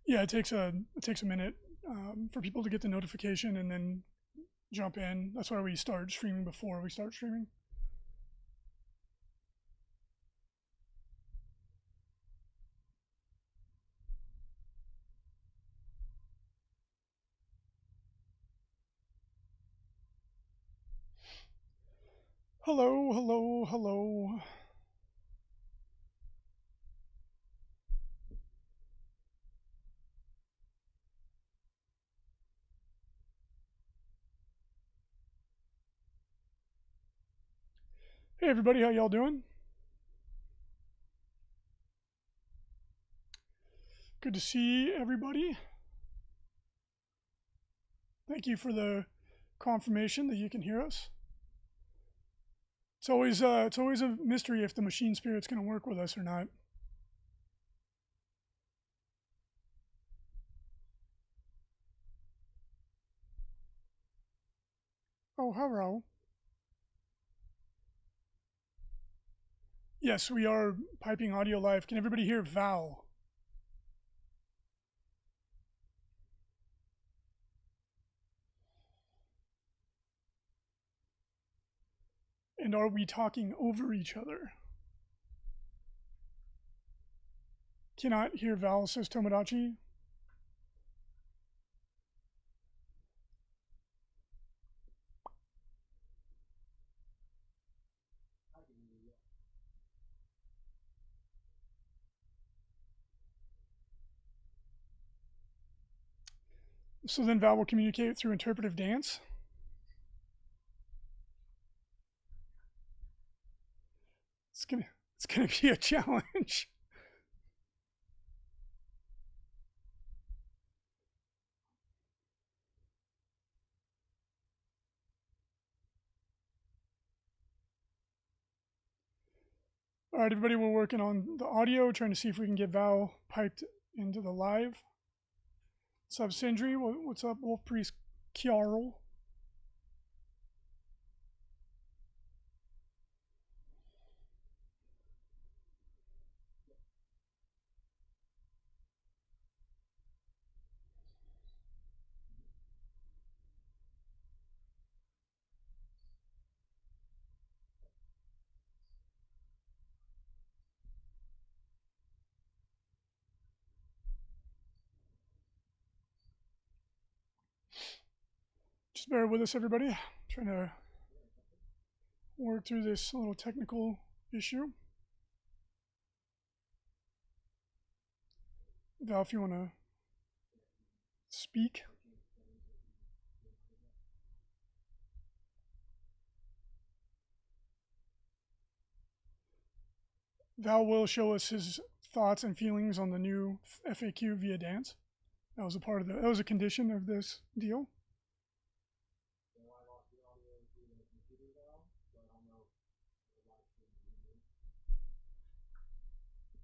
Yeah, it takes a minute for people to get the notification and then jump in. That's why we start streaming before we start streaming. Hello, hello, hello. Hey everybody, how y'all doing? Good to see everybody. Thank you for the confirmation that you can hear us. It's always a mystery if the machine spirit's going to work with us or not. Oh, hello. Yes, we are piping audio live. Can everybody hear Val? And are we talking over each other? Cannot hear Val, says Tomodachi. So then Val will communicate through interpretive dance. It's gonna be a challenge. All right, everybody, we're working on the audio, trying to see if we can get Val piped into the live. What's up, Sindri? What's up, Wolf Priest Kjarl? Just bear with us, everybody. I'm trying to work through this little technical issue. Val, if you want to speak. Val will show us his thoughts and feelings on the new FAQ via dance. That was that was a condition of this deal.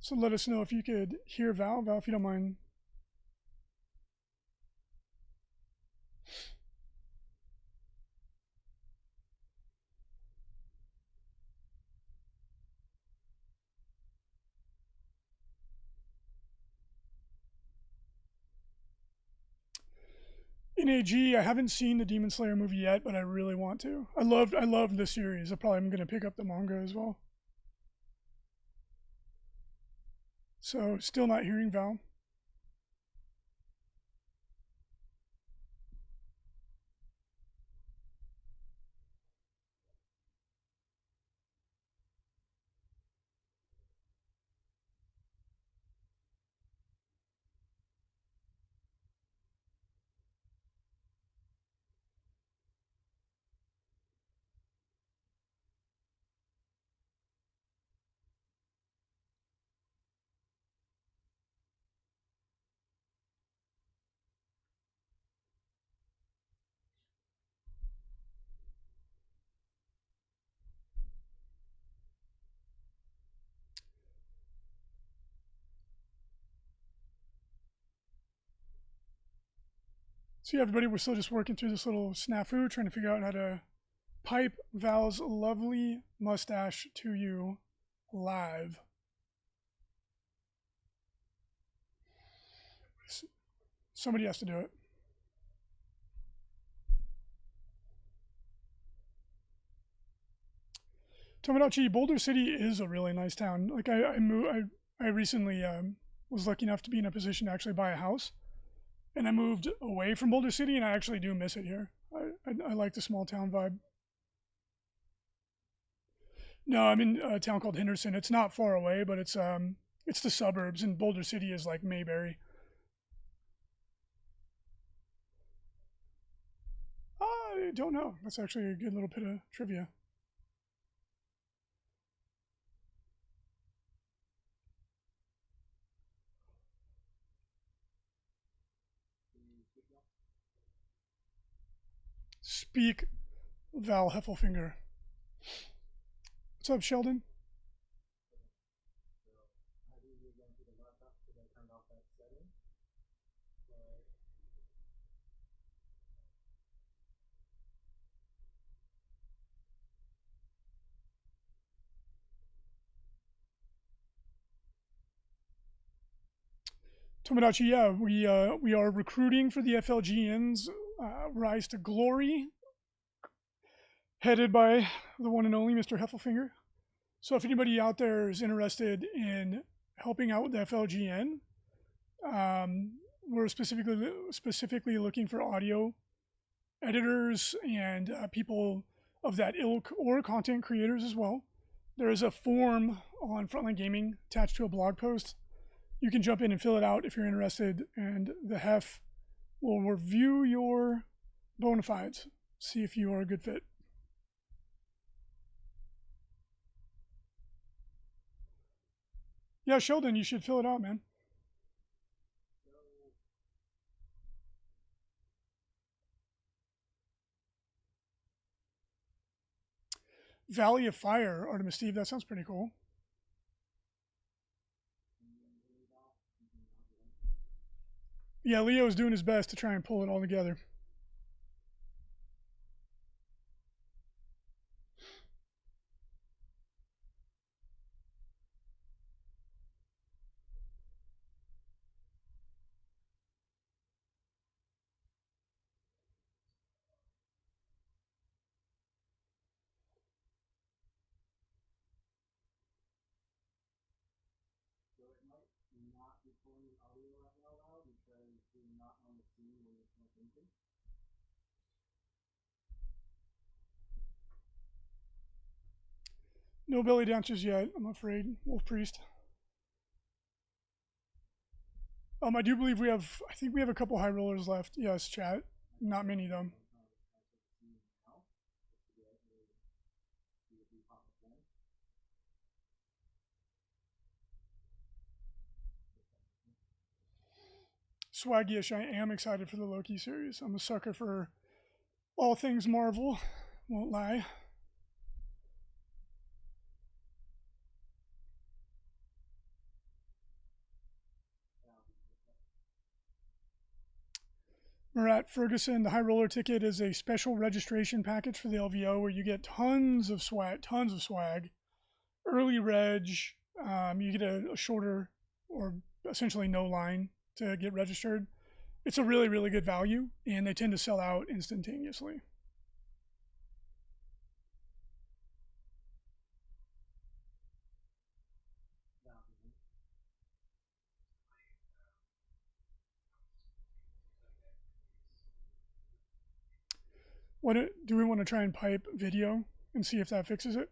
So let us know if you could hear Val. Val, if you don't mind. In AG, I haven't seen the Demon Slayer movie yet, but I really want to. I loved the series. I probably am going to pick up the manga as well. So still not hearing Val. So yeah, everybody, we're still just working through this little snafu, trying to figure out how to pipe Val's lovely mustache to you live. Somebody has to do it. Tomodachi, Boulder City is a really nice town. Like I recently was lucky enough to be in a position to actually buy a house, and I moved away from Boulder City, and I actually do miss it here. I like the small town vibe. No, I'm in a town called Henderson. It's not far away, but it's the suburbs, and Boulder City is like Mayberry. I don't know. That's actually a good little bit of trivia. Speak, Val Heffelfinger. What's up, Sheldon? Tomodachi, yeah, we are recruiting for the FLGN's Rise to Glory, headed by the one and only Mr. Heffelfinger. So if anybody out there is interested in helping out with the FLGN, we're specifically looking for audio editors and people of that ilk, or content creators as well. There is a form on Frontline Gaming attached to a blog post. You can jump in and fill it out if you're interested, and the Hef will review your bona fides, see if you are a good fit. Yeah, Sheldon, you should fill it out, man. Valley of Fire, Artemis Steve, that sounds pretty cool. Yeah, Leo's doing his best to try and pull it all together. No belly dancers yet, I'm afraid. Wolf Priest. I do believe I think we have a couple high rollers left. Yes, chat. Not many, though. Swaggish, I am excited for the Loki series. I'm a sucker for all things Marvel. Won't lie. Murat Ferguson, the high roller ticket is a special registration package for the LVO where you get tons of swag, early reg. You get a shorter or essentially no line to get registered. It's a really, really good value, and they tend to sell out instantaneously. What do we want to try and pipe video and see if that fixes it?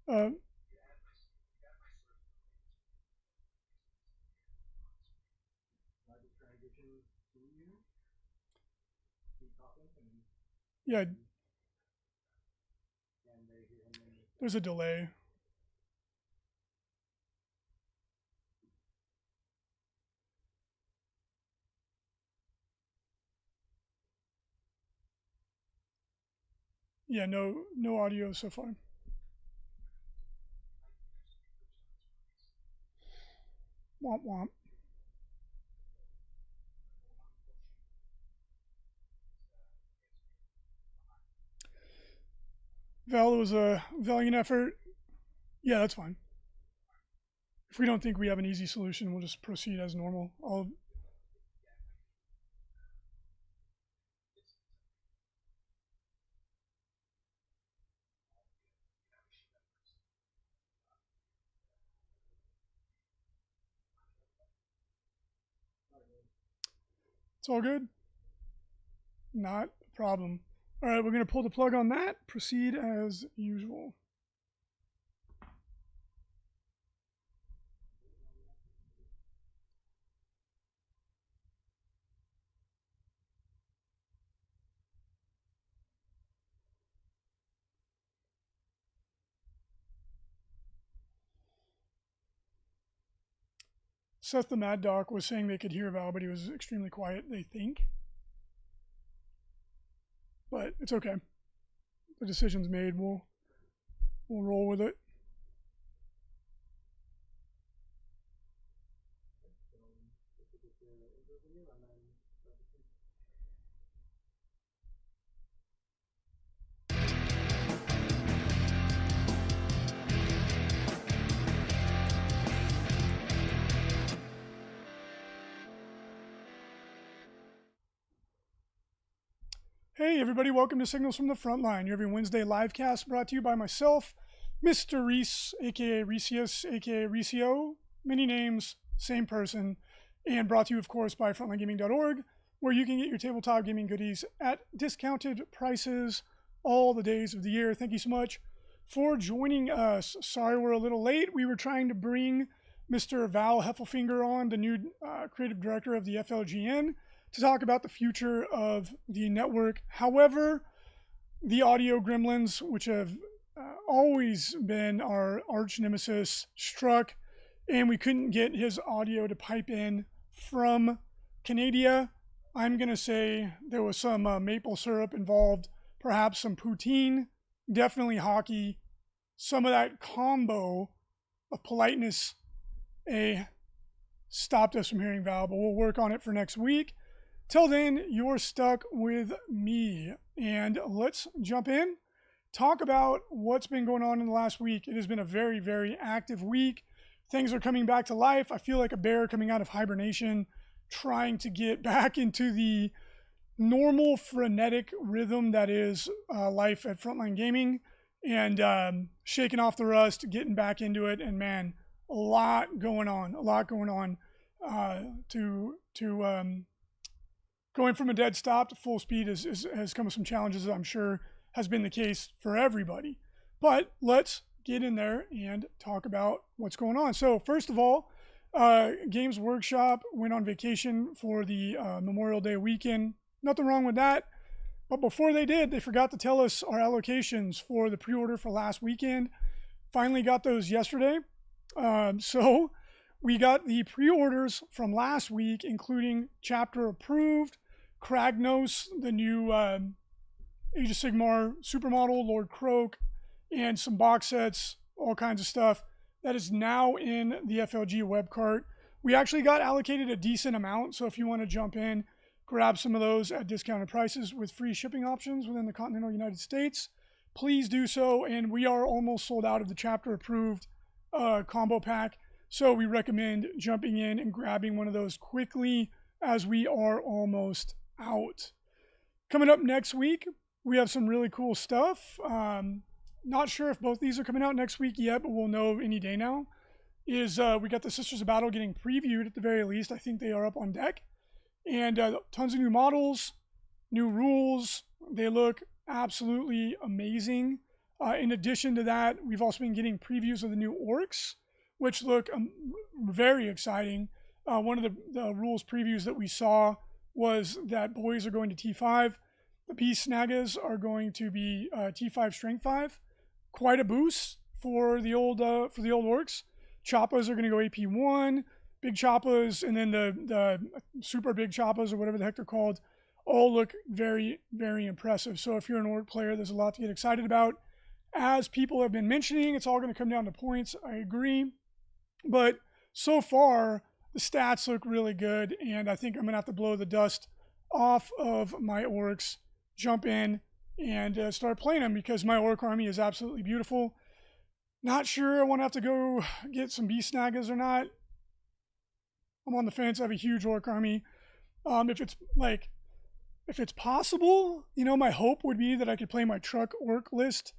Uh, yeah, there's a delay. Yeah, no audio so far. Womp womp. Val, it was a valiant effort. Yeah, that's fine. If we don't think we have an easy solution, we'll just proceed as normal. It's all good. Not a problem. All right, we're going to pull the plug on that. Proceed as usual. Seth the Mad Doc was saying they could hear Val, but he was extremely quiet, they think. But it's okay. The decision's made. We'll roll with it. Hey everybody, welcome to Signals from the Frontline, your every Wednesday live cast brought to you by myself, Mr. Reese, aka Reesius, aka Reesio, many names, same person, and brought to you of course by frontlinegaming.org, where you can get your tabletop gaming goodies at discounted prices all the days of the year. Thank you so much for joining us. Sorry we're a little late. We were trying to bring Mr. Val Heffelfinger on, the new creative director of the FLGN, to talk about the future of the network. However, the audio gremlins, which have always been our arch nemesis, struck, and we couldn't get his audio to pipe in from Canada. I'm going to say there was some maple syrup involved, perhaps some poutine, definitely hockey, some of that combo of politeness stopped us from hearing Val, but we'll work on it for next week. Till then, you're stuck with me. And let's jump in, talk about what's been going on in the last week. It has been a very, very active week. Things are coming back to life. I feel like a bear coming out of hibernation, trying to get back into the normal frenetic rhythm that is life at Frontline Gaming, and shaking off the rust, getting back into it. And man, a lot going on going from a dead stop to full speed has come with some challenges, I'm sure has been the case for everybody. But let's get in there and talk about what's going on. So first of all, Games Workshop went on vacation for the Memorial Day weekend. Nothing wrong with that. But before they did, they forgot to tell us our allocations for the pre-order for last weekend. Finally got those yesterday. So we got the pre-orders from last week, including chapter approved, Kragnos, the new Age of Sigmar supermodel, Lord Croak, and some box sets, all kinds of stuff that is now in the FLG web cart. We actually got allocated a decent amount, so if you want to jump in, grab some of those at discounted prices with free shipping options within the continental United States, please do so. And we are almost sold out of the chapter approved combo pack, so we recommend jumping in and grabbing one of those quickly, as we are almost out. Coming up next week, we have some really cool stuff. Not sure if both these are coming out next week yet, but we'll know any day now. We got the Sisters of Battle getting previewed at the very least. I think they are up on deck. And tons of new models, new rules. They look absolutely amazing. In addition to that, we've also been getting previews of the new orcs, which look very exciting. One of the rules previews that we saw was that boys are going to T5. The Beast Snagas are going to be T5 Strength 5. Quite a boost for the old orcs. Choppas are going to go AP1. Big Choppas, and then the super big Choppas, or whatever the heck they're called, all look very, very impressive. So if you're an orc player, there's a lot to get excited about. As people have been mentioning, it's all going to come down to points. I agree. But so far, the stats look really good, and I think I'm going to have to blow the dust off of my orcs, jump in, and start playing them because my orc army is absolutely beautiful. Not sure I want to have to go get some beast snagas or not. I'm on the fence. I have a huge orc army. If it's possible, my hope would be that I could play my truck orc list.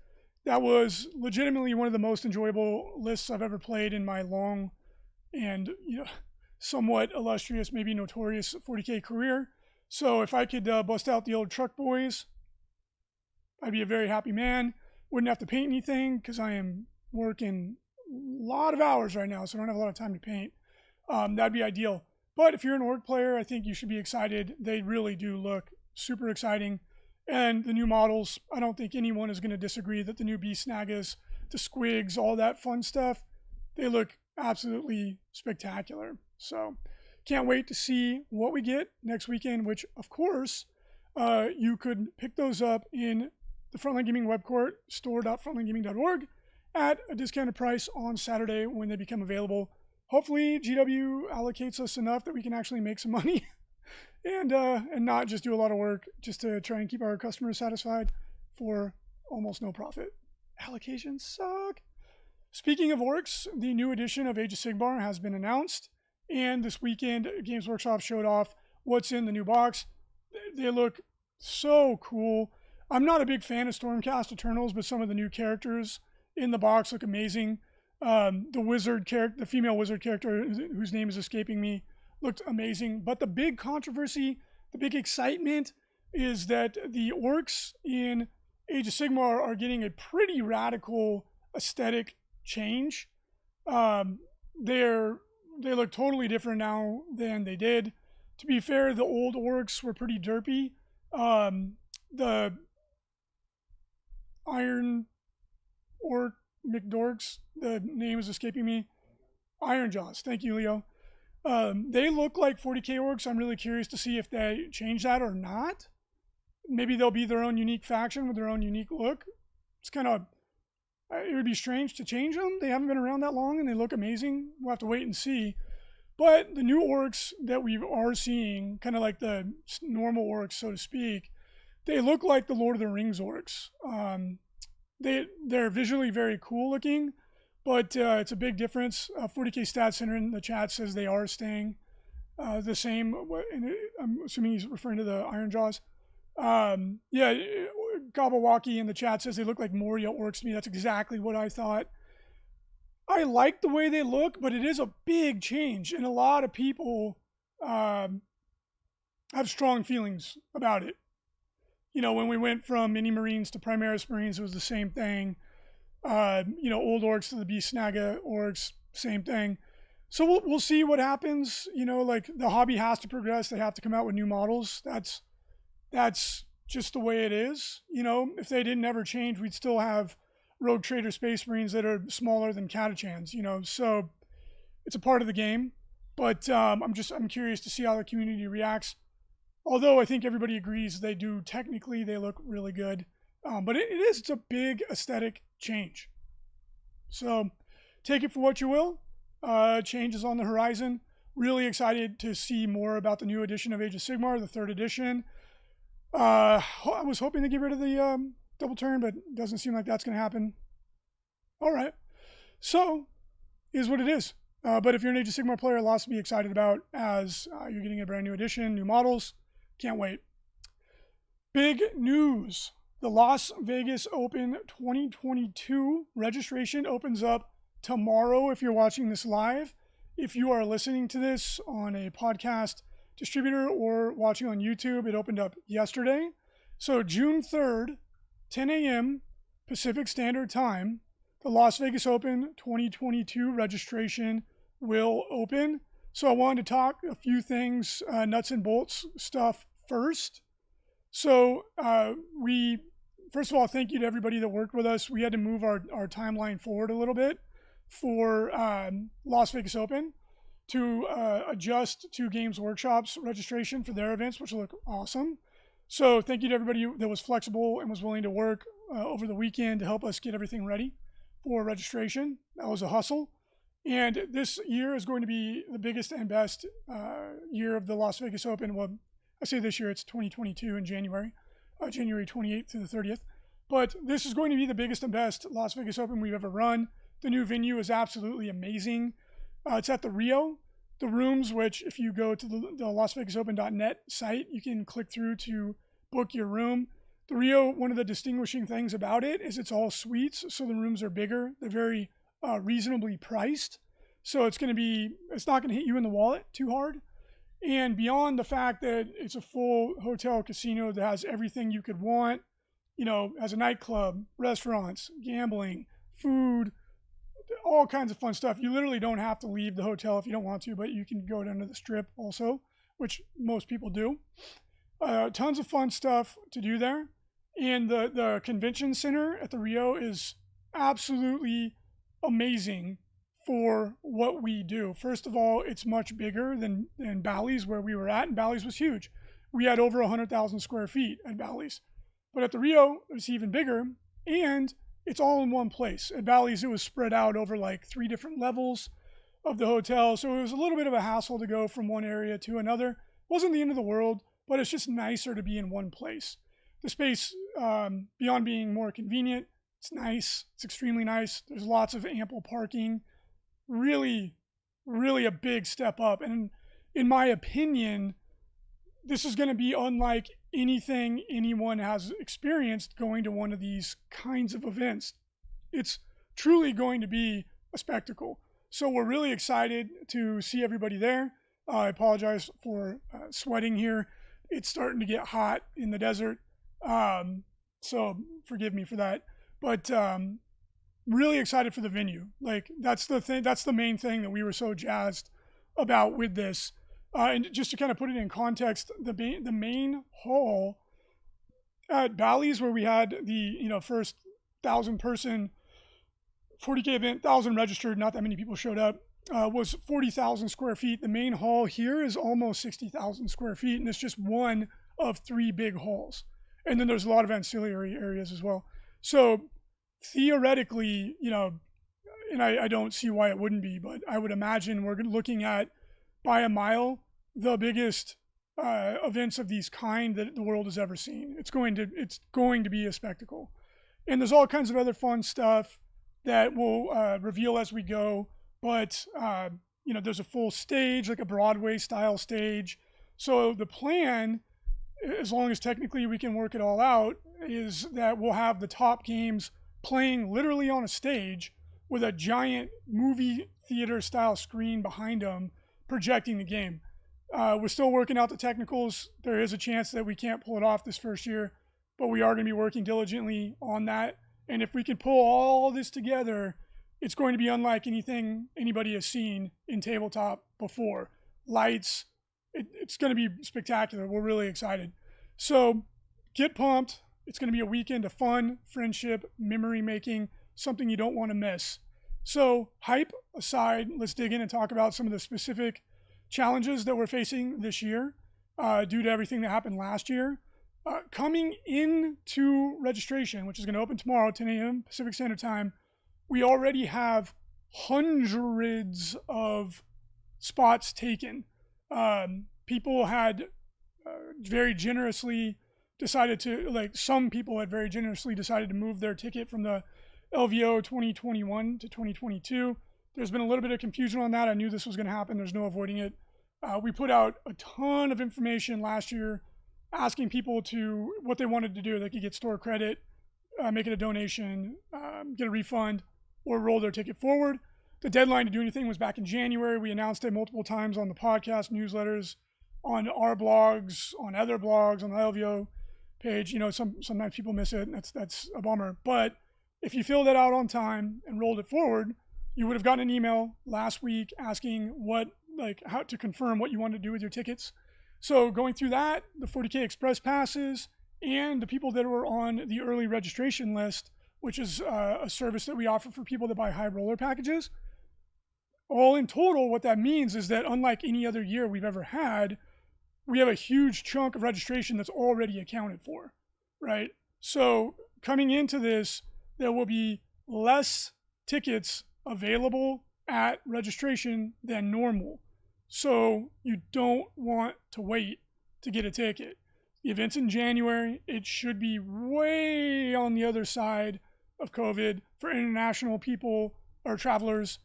That was legitimately one of the most enjoyable lists I've ever played in my long and somewhat illustrious, maybe notorious 40K career. So if I could bust out the old truck boys, I'd be a very happy man. Wouldn't have to paint anything because I am working a lot of hours right now, so I don't have a lot of time to paint. That'd be ideal. But if you're an orc player, I think you should be excited. They really do look super exciting. And the new models, I don't think anyone is going to disagree that the new beast snagas, the squigs, all that fun stuff, they look absolutely spectacular. So can't wait to see what we get next weekend, which of course you could pick those up in the Frontline Gaming webcourt, store.frontlinegaming.org, at a discounted price on Saturday when they become available. Hopefully GW allocates us enough that we can actually make some money and not just do a lot of work just to try and keep our customers satisfied for almost no profit. Allocations suck. Speaking of orcs, the new edition of Age of Sigmar has been announced, and this weekend Games Workshop showed off what's in the new box. They look so cool. I'm not a big fan of Stormcast Eternals, but some of the new characters in the box look amazing. The wizard character, the female wizard character whose name is escaping me, looked amazing. But the big controversy, the big excitement is that the orcs in Age of Sigmar are getting a pretty radical aesthetic change. They look totally different now than they did. To be fair, the old orcs were pretty derpy. The Iron Orc McDorks, the name is escaping me. Iron Jaws, thank you, Leo. They look like 40K orcs. I'm really curious to see if they change that or not. Maybe they'll be their own unique faction with their own unique look. It's kind of, it would be strange to change them. They haven't been around that long and they look amazing. We'll have to wait and see. But the new orcs that we are seeing, kind of like the normal orcs, so to speak, they look like the Lord of the Rings orcs. They're visually very cool looking, but it's a big difference. 40K Stats Center in the chat says they are staying the same. And I'm assuming he's referring to the Iron Jaws. Yeah, Gabawaki in the chat says they look like Moria orcs to me. That's exactly what I thought. I like the way they look, but it is a big change, and a lot of people have strong feelings about it. When we went from Mini Marines to Primaris Marines, it was the same thing. Old orcs to the Beast Snaga orcs, same thing. So we'll see what happens. Like the hobby has to progress. They have to come out with new models. That's just the way it is. If they didn't ever change, we'd still have Rogue Trader Space Marines that are smaller than Catachans. So it's a part of the game. But I'm curious to see how the community reacts. Although I think everybody agrees they look really good. But it's a big aesthetic change. So take it for what you will. Change is on the horizon. Really excited to see more about the new edition of Age of Sigmar, the 3rd edition. I was hoping to get rid of the double turn, but it doesn't seem like that's going to happen. All right. So, is what it is. But if you're an Age of Sigmar player, lots to be excited about as you're getting a brand new edition, new models. Can't wait. Big news. The Las Vegas Open 2022 registration opens up tomorrow if you're watching this live. If you are listening to this on a podcast distributor or watching on YouTube, it opened up yesterday. So June 3rd, 10 a.m. Pacific Standard Time, the Las Vegas Open 2022 registration will open. So I wanted to talk a few things, nuts and bolts stuff first. So first of all, thank you to everybody that worked with us. We had to move our timeline forward a little bit for Las Vegas Open to adjust to Games Workshop's registration for their events, which look awesome. So thank you to everybody that was flexible and was willing to work over the weekend to help us get everything ready for registration. That was a hustle. And this year is going to be the biggest and best year of the Las Vegas Open. Well, I say this year, it's 2022 in January. January 28th to the 30th. But this is going to be the biggest and best Las Vegas Open we've ever run. The new venue is absolutely amazing. It's at the Rio. The rooms, which if you go to the LasVegasOpen.net site, you can click through to book your room. The Rio, one of the distinguishing things about it is it's all suites, so the rooms are bigger. They're very reasonably priced. So it's not going to hit you in the wallet too hard. And beyond the fact that it's a full hotel casino that has everything you could want, has a nightclub, restaurants, gambling, food, all kinds of fun stuff. You literally don't have to leave the hotel if you don't want to, but you can go down to the strip also, which most people do. Tons of fun stuff to do there. And the convention center at the Rio is absolutely amazing for what we do. First of all, it's much bigger than Bally's where we were at, and Bally's was huge. We had over 100,000 square feet at Bally's. But at the Rio, it's even bigger, and it's all in one place. At Bally's, it was spread out over like 3 different levels of the hotel, so it was a little bit of a hassle to go from one area to another. Wasn't the end of the world, but it's just nicer to be in one place. The space, beyond being more convenient, it's nice. It's extremely nice. There's lots of ample parking. Really, really a big step up. And in my opinion, this is going to be unlike anything anyone has experienced going to one of these kinds of events. It's truly going to be a spectacle. So we're really excited to see everybody there. I apologize for sweating here. It's starting to get hot in the desert. So forgive me for that. But really excited for the venue. Like that's the main thing that we were so jazzed about with this. And just to kind of put it in context, the main hall at Bally's, where we had the first 1,000-person 40K event, 1,000 registered, not that many people showed up, was 40,000 square feet. The main hall here is almost 60,000 square feet, and it's just one of 3 big halls. And then there's a lot of ancillary areas as well. So theoretically, and I don't see why it wouldn't be, but I would imagine we're looking at, by a mile, the biggest events of these kind that the world has ever seen. It's going to be a spectacle. And there's all kinds of other fun stuff that we'll reveal as we go. But, there's a full stage, like a Broadway style stage. So the plan, as long as technically we can work it all out, is that we'll have the top games playing literally on a stage with a giant movie theater style screen behind them projecting the game. We're still working out the technicals. There is a chance that we can't pull it off this first year, but we are going to be working diligently on that. And if we can pull all this together, it's going to be unlike anything anybody has seen in tabletop before. Lights, it's going to be spectacular. We're really excited. So get pumped. It's going to be a weekend of fun, friendship, memory making, something you don't want to miss. So hype aside, let's dig in and talk about some of the specific challenges that we're facing this year due to everything that happened last year. Coming into registration, which is going to open tomorrow, 10 a.m. Pacific Standard Time, we already have hundreds of spots taken. People had very generously decided to, some people had very generously decided to move their ticket from the LVO 2021 to 2022. There's been a little bit of confusion on that. I knew this was going to happen. There's no avoiding it. We put out a ton of information last year asking people to what they wanted to do. They could get store credit, make it a donation, get a refund, or roll their ticket forward. The deadline to do anything was back in January. We announced it multiple times on the podcast, newsletters, on our blogs, on other blogs, on the LVO page. Sometimes people miss it, and that's a bummer. But if you filled that out on time and rolled it forward, you would have gotten an email last week asking how to confirm what you wanted to do with your tickets. So going through that, the 40K Express passes, and the people that were on the early registration list, which is a service that we offer for people that buy high roller packages. All in total, what that means is that unlike any other year we've ever had, we have a huge chunk of registration that's already accounted for, right? So coming into this, there will be less tickets available at registration than normal. So you don't want to wait to get a ticket. The event's in January. It should be way on the other side of COVID for international people or travelers.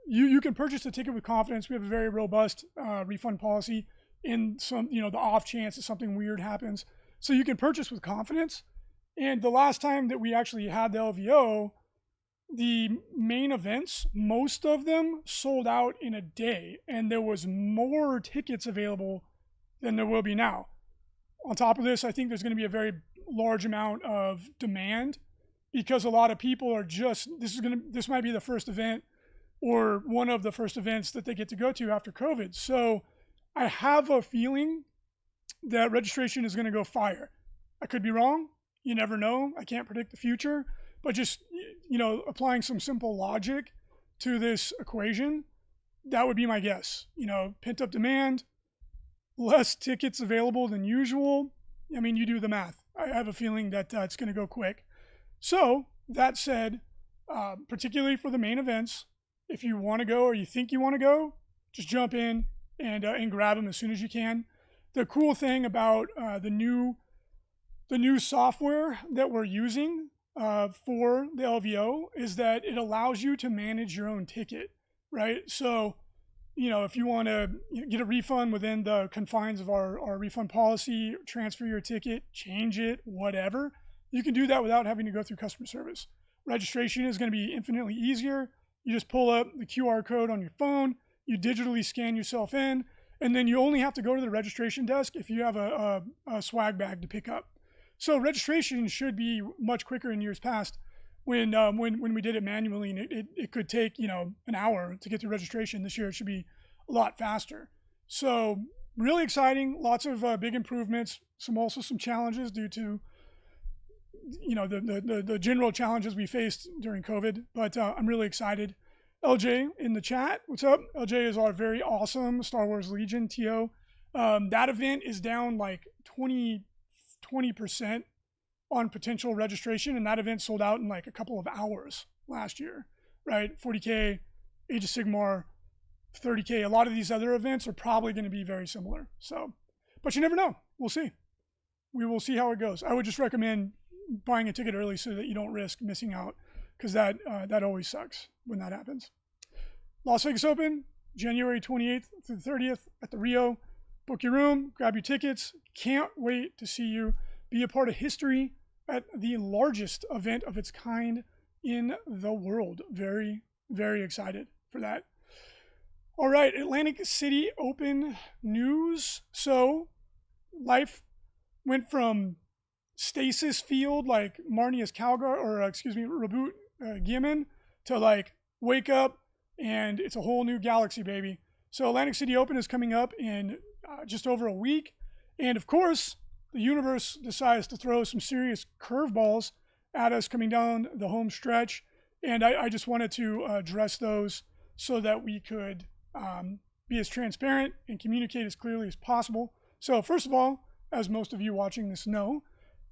You can purchase a ticket with confidence. We have a very robust refund policy in some, the off chance that something weird happens. So you can purchase with confidence. And the last time that we actually had the LVO, the main events, most of them sold out in a day, and there was more tickets available than there will be now. On top of this, I think there's going to be a very large amount of demand because a lot of people are just, this might be the first event or one of the first events that they get to go to after COVID. So I have a feeling that registration is going to go fire. I could be wrong. You never know. I can't predict the future, but just, applying some simple logic to this equation, that would be my guess. Pent up demand, less tickets available than usual. I mean, you do the math. I have a feeling that it's going to go quick. So that said, particularly for the main events, if you want to go or you think you want to go, just jump in and grab them as soon as you can. The cool thing about the new software that we're using for the LVO is that it allows you to manage your own ticket, right? So, if you want to get a refund within the confines of our refund policy, transfer your ticket, change it, whatever, you can do that without having to go through customer service. Registration is going to be infinitely easier. You just pull up the QR code on your phone, you digitally scan yourself in, and then you only have to go to the registration desk if you have a swag bag to pick up. So registration should be much quicker in years past when we did it manually, and it could take an hour to get through registration. This year it should be a lot faster. So really exciting, lots of big improvements. Also some challenges due to the general challenges we faced during COVID. But I'm really excited. LJ in the chat, what's up? LJ is our very awesome Star Wars Legion TO. That event is down like 20% on potential registration, and that event sold out in like a couple of hours last year, right? 40K, Age of Sigmar, 30K. A lot of these other events are probably going to be very similar. So, but you never know. We'll see. We will see how it goes. I would just recommend buying a ticket early so that you don't risk missing out, because that always sucks when that happens. Las Vegas Open, January 28th through the 30th at the Rio. Book your room, grab your tickets. Can't wait to see you. Be a part of history at the largest event of its kind in the world. Very, very excited for that. All right, Atlantic City Open news. So life went from stasis field like Marnius Calgar, Reboot Gimmin, to like wake up and it's a whole new galaxy, baby. So Atlantic City Open is coming up in just over a week. And of course, the universe decides to throw some serious curveballs at us coming down the home stretch. And I just wanted to address those so that we could be as transparent and communicate as clearly as possible. So first of all, as most of you watching this know,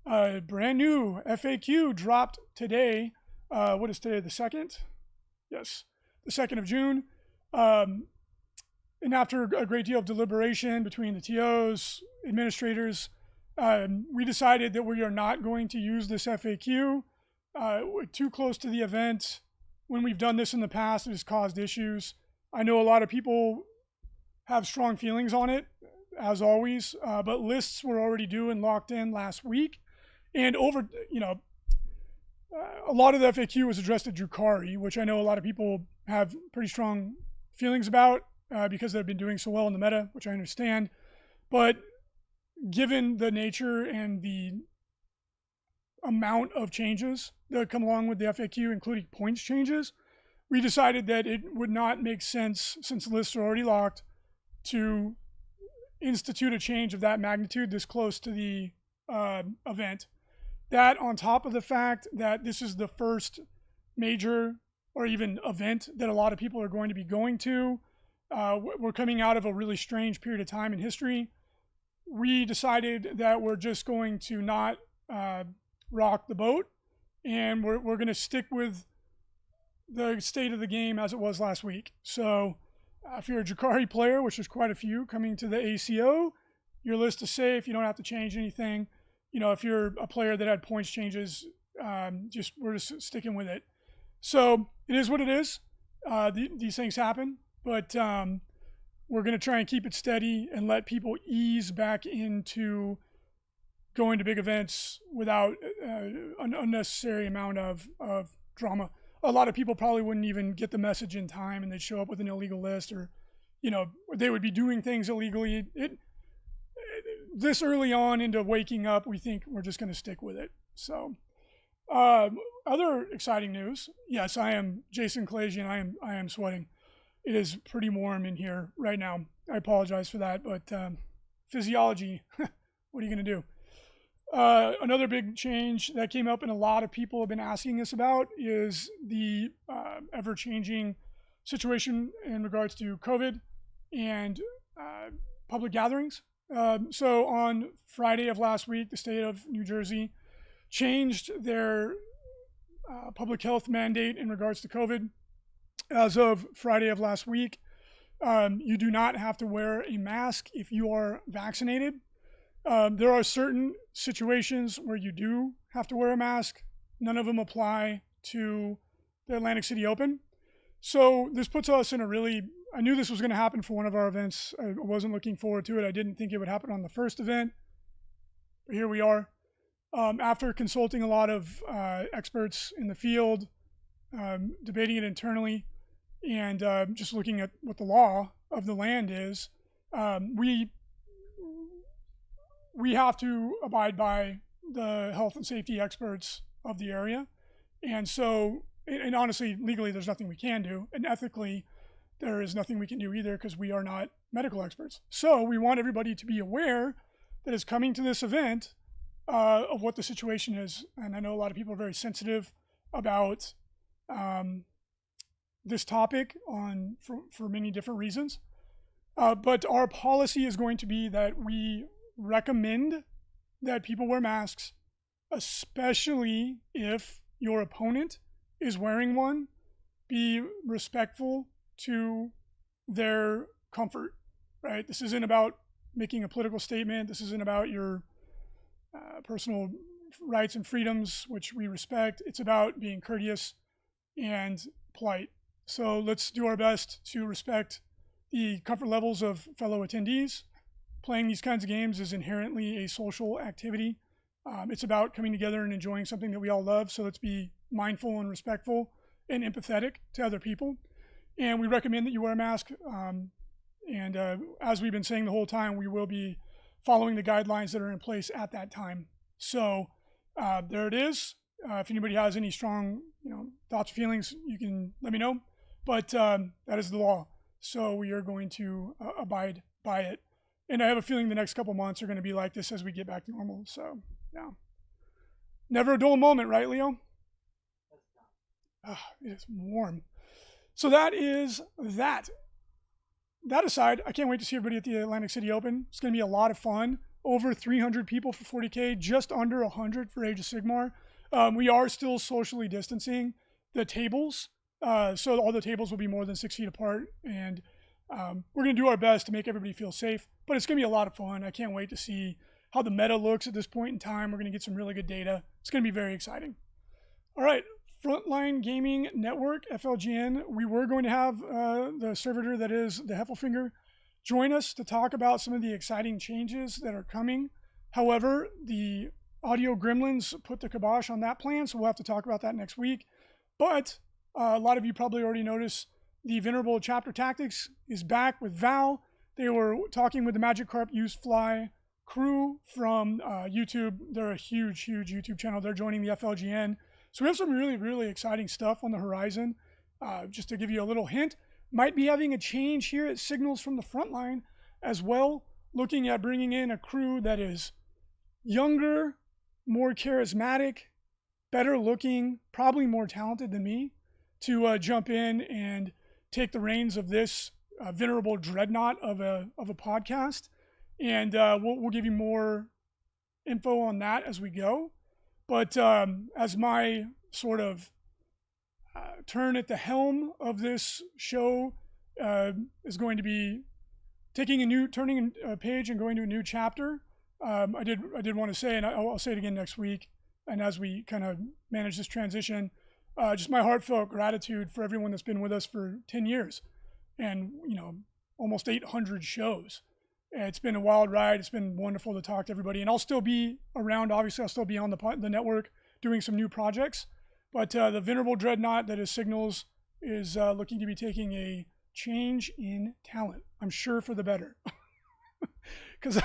brand new FAQ dropped today. What is today, the 2nd? Yes, the 2nd of June. And after a great deal of deliberation between the TOs, administrators, we decided that we are not going to use this FAQ. We're too close to the event. When we've done this in the past, it has caused issues. I know a lot of people have strong feelings on it, as always, but lists were already due and locked in last week. And a lot of the FAQ was addressed to Drukhari, which I know a lot of people have pretty strong feelings about because they've been doing so well in the meta, which I understand. But given the nature and the amount of changes that come along with the FAQ, including points changes, we decided that it would not make sense, since the lists are already locked, to institute a change of that magnitude this close to the event. That, on top of the fact that this is the first major or even event that a lot of people are going to be going to, we're coming out of a really strange period of time in history. We decided that we're just going to not rock the boat, and we're going to stick with the state of the game as it was last week. So if you're a Drukhari player, which there's quite a few coming to the ACO, your list is safe. You don't have to change anything. You know, if you're a player that had points changes, we're just sticking with it. So it is what it is. These things happen, but we're going to try and keep it steady and let people ease back into going to big events without an unnecessary amount of drama. A lot of people probably wouldn't even get the message in time, and they'd show up with an illegal list, or, you know, they would be doing things illegally. This early on into waking up, we think we're just going to stick with it. So, other exciting news. Yes, I am Jason Kalajian. I am sweating. It is pretty warm in here right now. I apologize for that, but physiology, what are you going to do? Another big change that came up and a lot of people have been asking us about is the ever-changing situation in regards to COVID and public gatherings. So on Friday of last week, the state of New Jersey changed their public health mandate in regards to COVID. As of Friday of last week, you do not have to wear a mask if you are vaccinated. There are certain situations where you do have to wear a mask. None of them apply to the Atlantic City Open. So this puts us in a really, I knew this was going to happen for one of our events. I wasn't looking forward to it. I didn't think it would happen on the first event, but here we are. After consulting a lot of experts in the field, debating it internally, and just looking at what the law of the land is, we have to abide by the health and safety experts of the area. And so, and honestly, legally, there's nothing we can do. And ethically, there is nothing we can do either because we are not medical experts. So we want everybody to be aware that is coming to this event of what the situation is. And I know a lot of people are very sensitive about this topic for many different reasons. But our policy is going to be that we recommend that people wear masks, especially if your opponent is wearing one. Be respectful to their comfort, right? This isn't about making a political statement. This isn't about your personal rights and freedoms, which we respect. It's about being courteous and polite. So let's do our best to respect the comfort levels of fellow attendees. Playing these kinds of games is inherently a social activity. It's about coming together and enjoying something that we all love. So let's be mindful and respectful and empathetic to other people. And we recommend that you wear a mask. As we've been saying the whole time, we will be following the guidelines that are in place at that time. So there it is. If anybody has any strong, thoughts or feelings, you can let me know. But that is the law. So we are going to abide by it. And I have a feeling the next couple months are going to be like this as we get back to normal. So, yeah. Never a dull moment, right, Leo? It is warm. So that is that. That aside, I can't wait to see everybody at the Atlantic City Open. It's going to be a lot of fun. Over 300 people for 40K, just under 100 for Age of Sigmar. We are still socially distancing the tables. So all the tables will be more than 6 feet apart. And we're going to do our best to make everybody feel safe. But it's going to be a lot of fun. I can't wait to see how the meta looks at this point in time. We're going to get some really good data. It's going to be very exciting. All right, Frontline Gaming Network, FLGN. We were going to have the servitor that is the Heffelfinger join us to talk about some of the exciting changes that are coming. However, the audio gremlins put the kibosh on that plan, so we'll have to talk about that next week. But a lot of you probably already noticed the Venerable Chapter Tactics is back with Val. They were talking with the Magic Carp Use Fly crew from YouTube. They're a huge, huge YouTube channel. They're joining the FLGN. So we have some really, really exciting stuff on the horizon. Just to give you a little hint, might be having a change here at Signals from the Frontline as well, looking at bringing in a crew that is younger, more charismatic, better looking, probably more talented than me, to jump in and take the reins of this venerable dreadnought of a podcast. And we'll give you more info on that as we go. But as my sort of turn at the helm of this show is going to be turning a page and going to a new chapter. I did want to say, and I'll say it again next week, and as we kind of manage this transition, just my heartfelt gratitude for everyone that's been with us for 10 years and, almost 800 shows. It's been a wild ride. It's been wonderful to talk to everybody, and I'll still be around. Obviously, I'll still be on the network doing some new projects, but the venerable dreadnought that is Signals is looking to be taking a change in talent. I'm sure for the better, because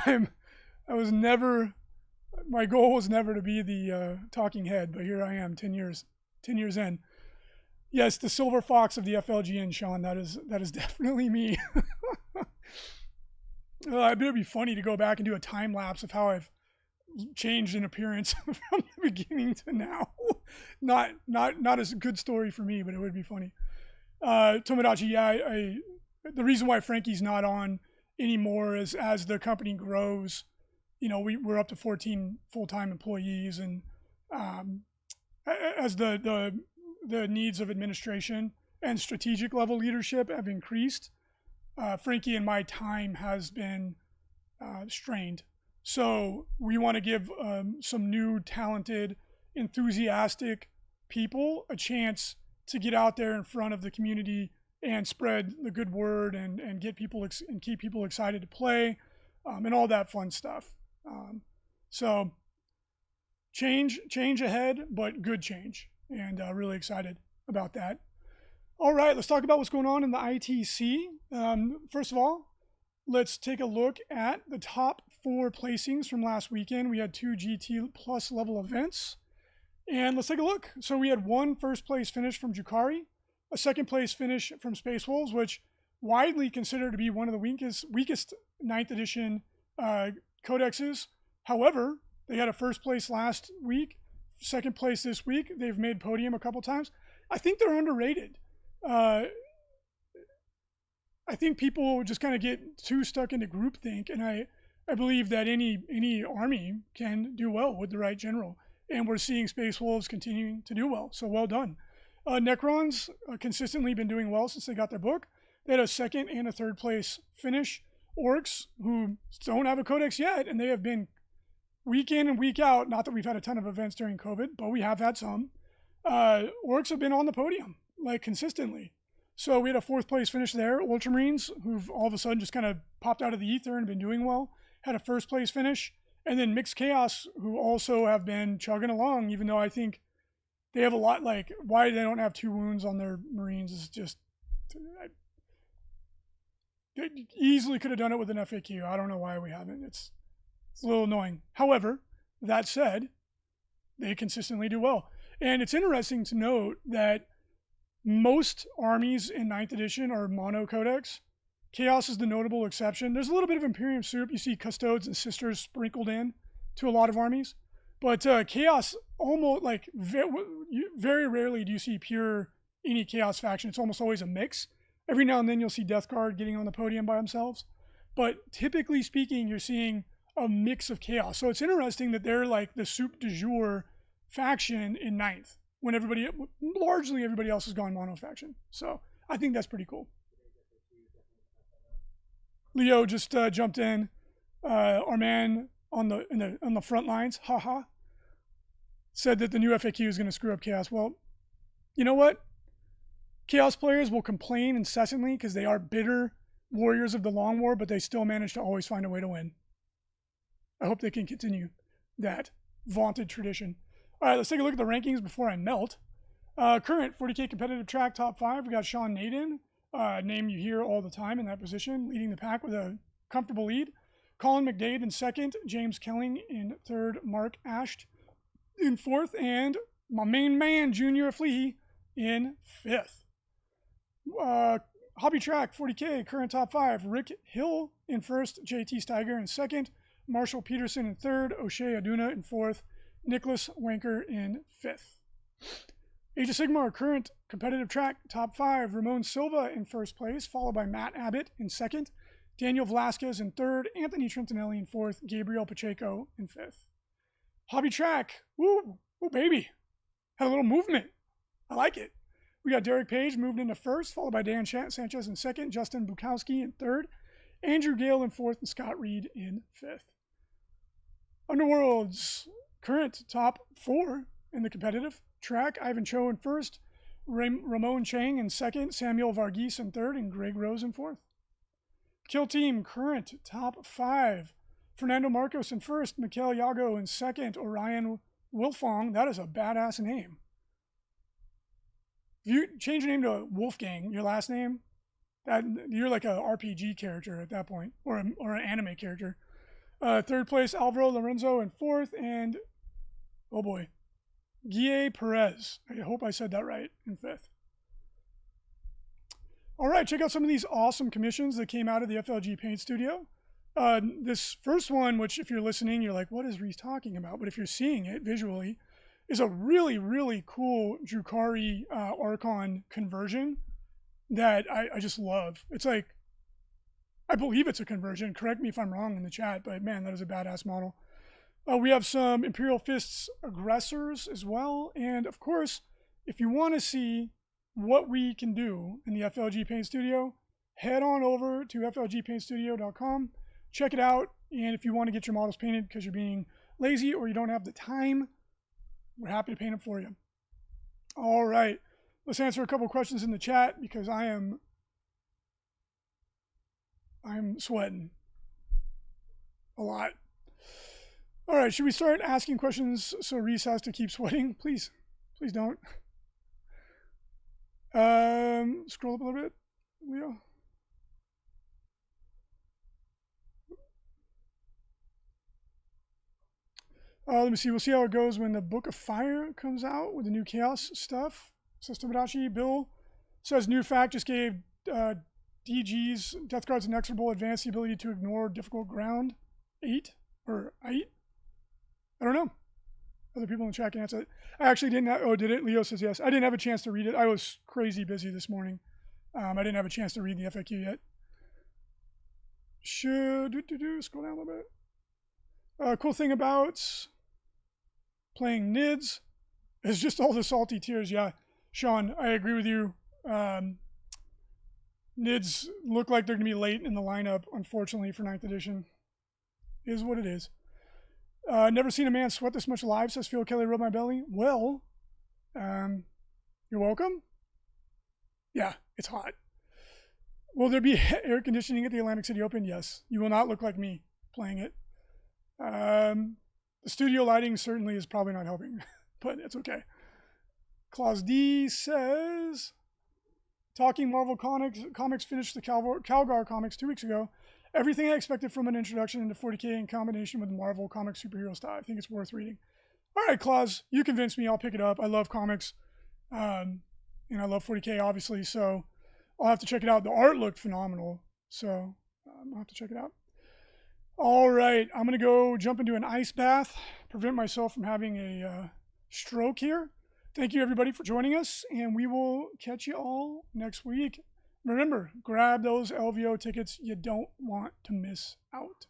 my goal was never to be the talking head, but here I am 10 years in. Yes, the silver fox of the FLGN, Sean, that is definitely me. It would be funny to go back and do a time lapse of how I've changed in appearance from the beginning to now. Not as a good story for me, but it would be funny. Tomodachi, the reason why Frankie's not on anymore is as the company grows, we're up to 14 full-time employees, and as the needs of administration and strategic level leadership have increased, Frankie and my time has been strained. So we want to give some new, talented, enthusiastic people a chance to get out there in front of the community and spread the good word and get people and keep people excited to play, and all that fun stuff. So change ahead, but good change, and really excited about that. All right, let's talk about what's going on in the ITC. First of all, let's take a look at the top 4 placings from last weekend. We had 2 GT plus level events, and let's take a look. So we had 1 first place finish from Jukari, a second place finish from Space Wolves, which widely considered to be one of the weakest 9th edition codexes. However, they had a first place last week, second place this week. They've made podium a couple times. I think they're underrated. I think people just kind of get too stuck into groupthink, and I believe that any army can do well with the right general, and we're seeing Space Wolves continuing to do well. So well done. Necrons consistently been doing well since they got their book. They had a second and a third place finish. Orcs, who don't have a codex yet, and they have been week in and week out. Not that we've had a ton of events during COVID, but we have had some. Orcs have been on the podium consistently. So we had a 4th place finish there. Ultramarines, who've all of a sudden just kind of popped out of the ether and been doing well, had a 1st place finish. And then Mixed Chaos, who also have been chugging along, even though I think they have a lot, why they don't have 2 wounds on their Marines is just, they easily could have done it with an FAQ. I don't know why we haven't. It's a little annoying. However, that said, they consistently do well. And it's interesting to note that most armies in 9th edition are mono codex. Chaos is the notable exception. There's a little bit of Imperium soup. You see Custodes and Sisters sprinkled in to a lot of armies. But Chaos, almost very rarely do you see pure any Chaos faction. It's almost always a mix. Every now and then you'll see Death Guard getting on the podium by themselves. But typically speaking, you're seeing a mix of Chaos. So it's interesting that they're like the soup du jour faction in 9th, when largely everybody else has gone mono faction. So I think that's pretty cool. Leo just jumped in. Our man on the front lines, haha, said that the new FAQ is going to screw up Chaos. Well, you know what? Chaos players will complain incessantly because they are bitter warriors of the Long War, but they still manage to always find a way to win. I hope they can continue that vaunted tradition. All right, let's take a look at the rankings before I melt. Current 40K competitive track top 5. We got Sean Naden, name you hear all the time in that position, leading the pack with a comfortable lead. Colin McDade in 2nd, James Kelling in 3rd, Mark Asht in 4th, and my main man, Junior Fleehey, in 5th. Hobby track 40K, current top 5. Rick Hill in 1st, JT Steiger in 2nd, Marshall Peterson in 3rd, O'Shea Aduna in 4th, Nicholas Wanker in 5th. Age of Sigmar, current competitive track top 5. Ramon Silva in 1st place, followed by Matt Abbott in 2nd, Daniel Velasquez in 3rd, Anthony Trentinelli in 4th, Gabriel Pacheco in 5th. Hobby track, woo baby, had a little movement. I like it. We got Derek Page moved into 1st, followed by Dan Sanchez in 2nd, Justin Bukowski in 3rd, Andrew Gale in 4th, and Scott Reed in 5th. Underworld's current top 4 in the competitive track: Ivan Cho in 1st, Ramon Chang in 2nd, Samuel Varghese in 3rd, and Greg Rose in 4th. Kill Team current top 5: Fernando Marcos in 1st, Mikel Yago in 2nd, Orion Wilfong. That is a badass name. If you change your name to Wolfgang, your last name, that you're like a RPG character at that point, or an anime character. 3rd place, Alvaro Lorenzo in 4th, and oh boy, Guille Perez. I hope I said that right, in 5th. All right, check out some of these awesome commissions that came out of the FLG Paint Studio. This first one, which if you're listening, you're like, what is Reese talking about? But if you're seeing it visually, is a really, really cool Drukhari Archon conversion that I just love. It's like, I believe it's a conversion. Correct me if I'm wrong in the chat, but man, that is a badass model. We have some Imperial Fists aggressors as well. And of course, if you want to see what we can do in the FLG Paint Studio, head on over to flgpaintstudio.com. Check it out. And if you want to get your models painted because you're being lazy or you don't have the time, we're happy to paint them for you. All right. Let's answer a couple questions in the chat because I'm sweating a lot. All right, should we start asking questions so Reese has to keep sweating? Please don't. Scroll up a little bit, Leo. Let me see. We'll see how it goes when the Book of Fire comes out with the new Chaos stuff. System Adachi Bill says new fact just gave DG's Death Guard's Inexorable advanced the ability to ignore difficult ground. 8 or 8? I don't know. Other people in the chat can answer it. I actually didn't have, oh, did it? Leo says yes. I didn't have a chance to read it. I was crazy busy this morning. I didn't have a chance to read the FAQ yet. Scroll down a little bit. Cool thing about playing NIDS is just all the salty tears. Yeah, Sean, I agree with you. NIDS look like they're going to be late in the lineup, unfortunately, for 9th edition. Is what it is. Never seen a man sweat this much live, says Phil Kelly, rub my belly. Well, you're welcome. Yeah, it's hot. Will there be air conditioning at the Atlantic City Open? Yes. You will not look like me playing it. The studio lighting certainly is probably not helping, but it's okay. Claus D says, talking Marvel comics finished the Calgar comics 2 weeks ago. Everything I expected from an introduction into 40K in combination with Marvel comic superhero style. I think it's worth reading. All right, Claus, you convinced me. I'll pick it up. I love comics. And I love 40K, obviously, so I'll have to check it out. The art looked phenomenal, so I'll have to check it out. All right, I'm going to go jump into an ice bath, prevent myself from having a stroke here. Thank you, everybody, for joining us, and we will catch you all next week. Remember, grab those LVO tickets. You don't want to miss out.